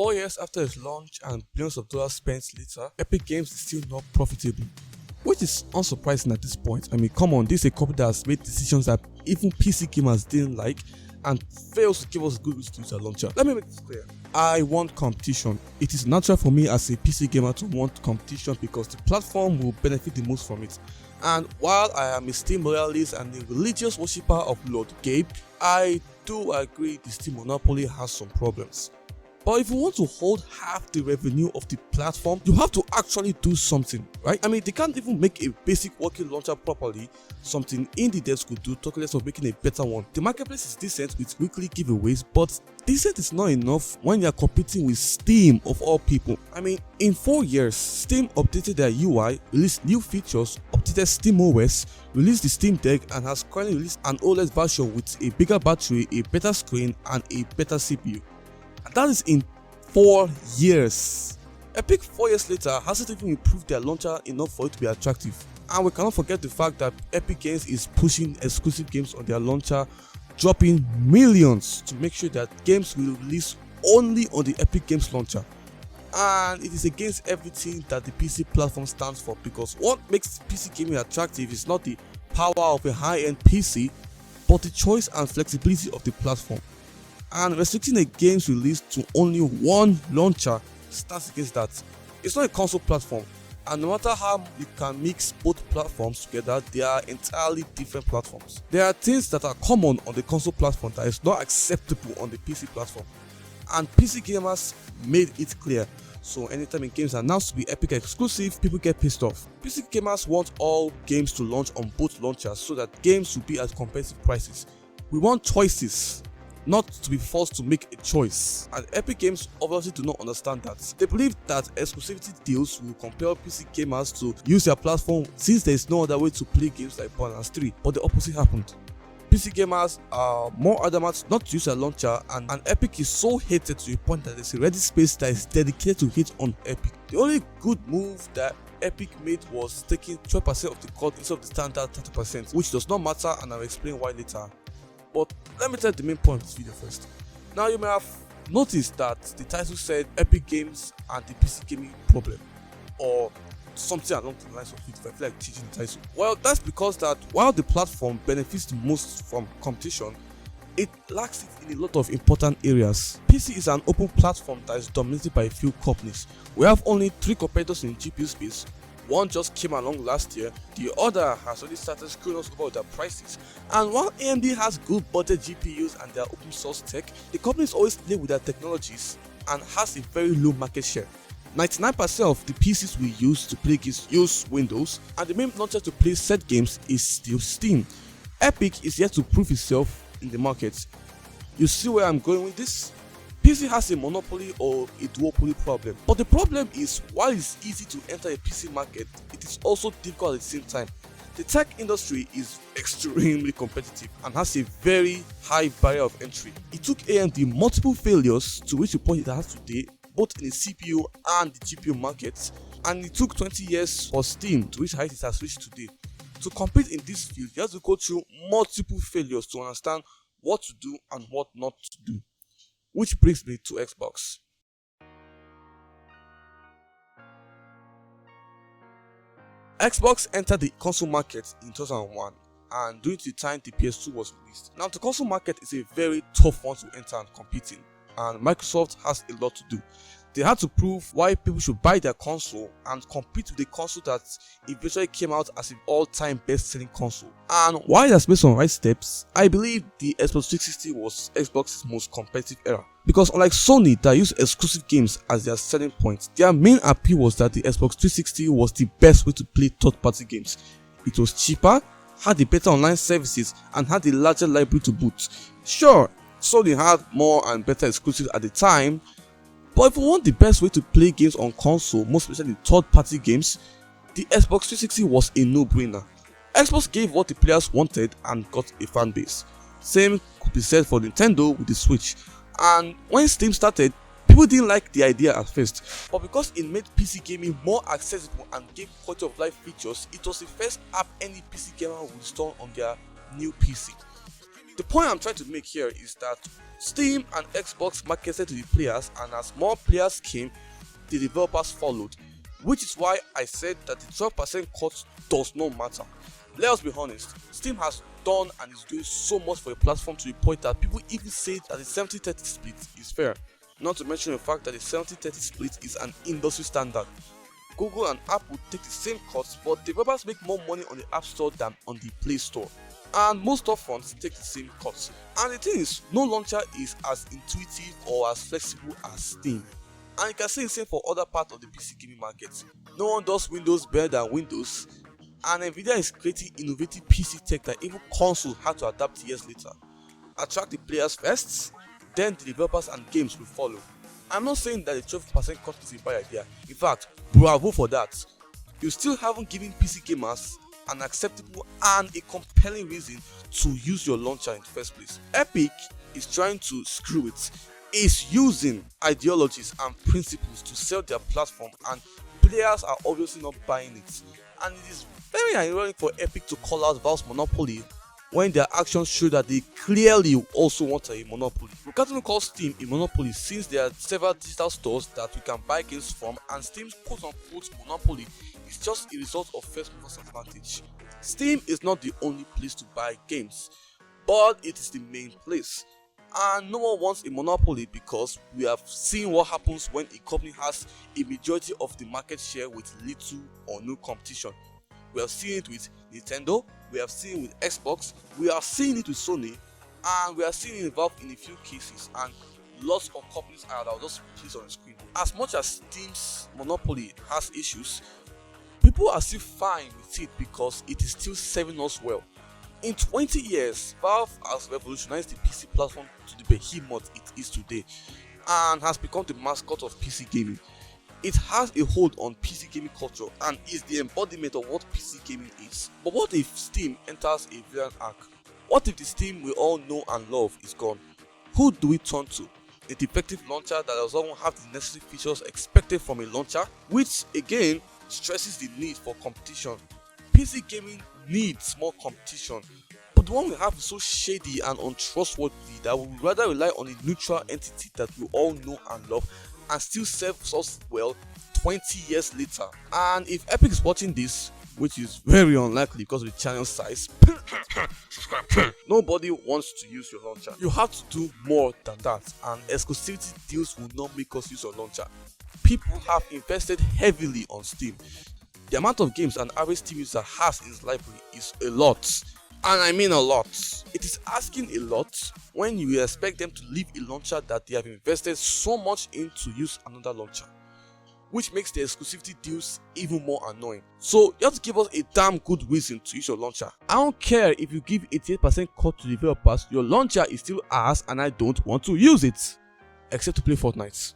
4 years after its launch and billions of dollars spent later, Epic Games is still not profitable. Which is unsurprising at this point. I mean, come on, this is a company that has made decisions that even PC gamers didn't like and fails to give us good reasons to use a launcher. Let me make this clear. I want competition. It is natural for me as a PC gamer to want competition because the platform will benefit the most from it. And while I am a Steam loyalist and a religious worshipper of Lord Gabe, I do agree the Steam monopoly has some problems. But if you want to hold half the revenue of the platform, you have to actually do something, right? I mean, they can't even make a basic working launcher properly, something indie devs could do, talk less of making a better one. The marketplace is decent with weekly giveaways, but decent is not enough when you're competing with Steam of all people. I mean, in 4 years, Steam updated their UI, released new features, updated Steam OS, released the Steam Deck, and has currently released an OLED version with a bigger battery, a better screen, and a better CPU. And that is in 4 years. Epic 4 years later hasn't even improved their launcher enough for it to be attractive. And we cannot forget the fact that Epic Games is pushing exclusive games on their launcher, dropping millions to make sure that games will release only on the Epic Games launcher. And it is against everything that the PC platform stands for, because what makes PC gaming attractive is not the power of a high-end PC, but the choice and flexibility of the platform. And restricting a game's release to only one launcher stands against that. It's not a console platform, and no matter how you can mix both platforms together, they are entirely different platforms. There are things that are common on the console platform that is not acceptable on the PC platform, and PC gamers made it clear. So anytime a game is announced to be Epic exclusive, people get pissed off. PC gamers want all games to launch on both launchers so that games will be at competitive prices. We want choices, not to be forced to make a choice, and Epic Games obviously do not understand that. They believe that exclusivity deals will compel PC gamers to use their platform since there is no other way to play games like Borderlands 3, but the opposite happened. PC gamers are more adamant not to use a launcher, and Epic is so hated to a point that there's a Reddit space that is dedicated to hate on Epic. The only good move that Epic made was taking 12% of the code instead of the standard 30%, which does not matter, and I'll explain why later. But let me tell you the main point of this video first. Now, you may have noticed that the title said Epic Games and the PC gaming problem, or something along the lines of it, if I feel like teaching the title. Well, that's because that while the platform benefits the most from competition, it lacks it in a lot of important areas. PC is an open platform that is dominated by a few companies. We have only 3 competitors in the GPU space. One just came along last year, the other has already started screwing us over with their prices. And while AMD has good budget GPUs and their open source tech, the companies always play with their technologies and has a very low market share. 99% of the PCs we use to play games use Windows, and the main launcher to play set games is still Steam. Epic is yet to prove itself in the market. You see where I'm going with this? PC has a monopoly or a duopoly problem, but the problem is, while it's easy to enter a PC market, it is also difficult at the same time. The tech industry is extremely competitive and has a very high barrier of entry. It took AMD multiple failures to reach the point it has today, both in the CPU and the GPU markets, and it took 20 years for Steam to reach the height it has reached today. To compete in this field, you have to go through multiple failures to understand what to do and what not to do. Which brings me to Xbox. Xbox entered the console market in 2001, and during the time the PS2 was released. Now, the console market is a very tough one to enter and compete in, and Microsoft has a lot to do. They had to prove why people should buy their console and compete with the console that eventually came out as an all-time best-selling console. And while it has made some right steps, I believe the Xbox 360 was Xbox's most competitive era. Because unlike Sony that used exclusive games as their selling point, their main appeal was that the Xbox 360 was the best way to play third-party games. It was cheaper, had the better online services, and had a larger library to boot. Sure, Sony had more and better exclusives at the time, but if you want the best way to play games on console, most especially third-party games, the Xbox 360 was a no-brainer. Xbox gave what the players wanted and got a fan base. Same could be said for Nintendo with the Switch. And when Steam started, people didn't like the idea at first, but because it made PC gaming more accessible and gave quality of life features, it was the first app any PC gamer would install on their new PC. The point I'm trying to make here is that Steam and Xbox marketed to the players, and as more players came, the developers followed, which is why I said that the 12% cut does not matter. Let us be honest, Steam has done and is doing so much for a platform to the point that people even say that the 70-30 split is fair. Not to mention the fact that the 70-30 split is an industry standard. Google and Apple take the same cuts, but developers make more money on the App Store than on the Play Store. And most storefronts take the same cuts. And the thing is, no launcher is as intuitive or as flexible as Steam. And you can say the same for other parts of the PC gaming market. No one does Windows better than Windows, and Nvidia is creating innovative PC tech that even console had to adapt years later. Attract the players first, then the developers and games will follow. I'm not saying that the 12% cut is a bad idea. In fact, bravo for that. You still haven't given PC gamers an acceptable and a compelling reason to use your launcher in the first place. Epic is trying to screw it. It's using ideologies and principles to sell their platform, and players are obviously not buying it. And it is very ironic for Epic to call out Valve's monopoly when their actions show that they clearly also want a monopoly. We can't even call Steam a monopoly since there are several digital stores that we can buy games from, and Steam's quote-unquote monopoly is just a result of first mover's advantage. Steam is not the only place to buy games, but it is the main place. And no one wants a monopoly because we have seen what happens when a company has a majority of the market share with little or no competition. We have seen it with Nintendo, we have seen it with Xbox, we are seeing it with Sony, and we are seeing it involved in a few cases, and lots of companies are that I'll just place on the screen. As much as Steam's monopoly has issues, people are still fine with it because it is still serving us well. In 20 years, Valve has revolutionized the PC platform to the behemoth it is today and has become the mascot of PC gaming. It has a hold on PC gaming culture and is the embodiment of what PC gaming is. But what if Steam enters a villain arc? What if the Steam we all know and love is gone? Who do we turn to? A defective launcher that does not have the necessary features expected from a launcher, which again stresses the need for competition. PC gaming needs more competition, but the one we have is so shady and untrustworthy that we would rather rely on a neutral entity that we all know and love and still serves us well 20 years later. And if Epic is watching this, which is very unlikely because of the channel size, nobody wants to use your launcher. You have to do more than that, and exclusivity deals will not make us use your launcher. People have invested heavily on Steam. The amount of games an average Steam user has in his library is a lot, and I mean a lot. It is asking a lot when you expect them to leave a launcher that they have invested so much in to use another launcher, which makes the exclusivity deals even more annoying. So you have to give us a damn good reason to use your launcher. I don't care if you give 88% cut to developers, your launcher is still ours and I don't want to use it, except to play Fortnite.